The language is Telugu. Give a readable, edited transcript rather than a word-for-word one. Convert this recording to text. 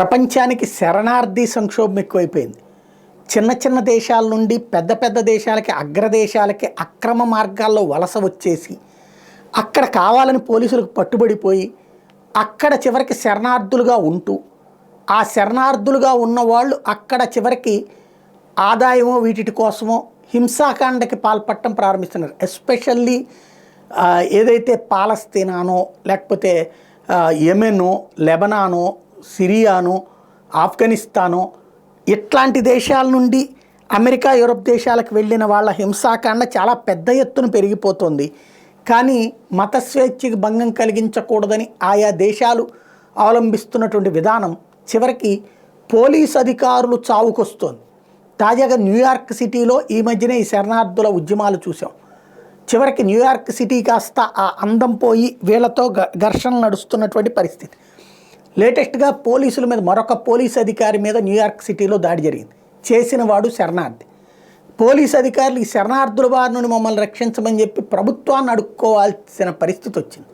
ప్రపంచానికి శరణార్థి సంక్షోభం ఎక్కువైపోయింది. చిన్న చిన్న దేశాల నుండి పెద్ద పెద్ద దేశాలకి, అగ్రదేశాలకి అక్రమ మార్గాల్లో వలస వచ్చేసి అక్కడ కావాలని పోలీసులకు పట్టుబడిపోయి అక్కడ చివరికి శరణార్థులుగా ఉంటూ ఆ శరణార్థులుగా ఉన్నవాళ్ళు అక్కడ చివరికి ఆదాయమో వీటి కోసమో హింసాకాండకి పాల్పడటం ప్రారంభిస్తున్నారు. ఎస్పెషల్లీ ఏదైతే పాలస్తీనానో లేకపోతే యెమెనో, లెబనానో, సిరియానో, ఆఫ్ఘనిస్తానో ఇట్లాంటి దేశాల నుండి అమెరికా, యూరప్ దేశాలకు వెళ్ళిన వాళ్ళ హింసాకాండ చాలా పెద్ద ఎత్తున పెరిగిపోతుంది. కానీ మత స్వేచ్ఛకి భంగం కలిగించకూడదని ఆయా దేశాలు అవలంబిస్తున్నటువంటి విధానం చివరికి పోలీస్ అధికారులు చావుకొస్తోంది. తాజాగా న్యూయార్క్ సిటీలో ఈ మధ్యనే ఈ శరణార్థుల ఉద్యమాలు చూసాం. చివరికి న్యూయార్క్ సిటీ కాస్త ఆ అందం పోయి వీళ్ళతో ఘర్షణలు నడుస్తున్నటువంటి పరిస్థితి. లేటెస్ట్గా పోలీసుల మీద మరొక పోలీస్ అధికారి మీద న్యూయార్క్ సిటీలో దాడి జరిగింది. చేసిన వాడు శరణార్థి. పోలీస్ అధికారులు ఈ శరణార్థుల బారి నుండి మమ్మల్ని రక్షించమని చెప్పి ప్రభుత్వాన్ని అడుక్కోవాల్సిన పరిస్థితి వచ్చింది.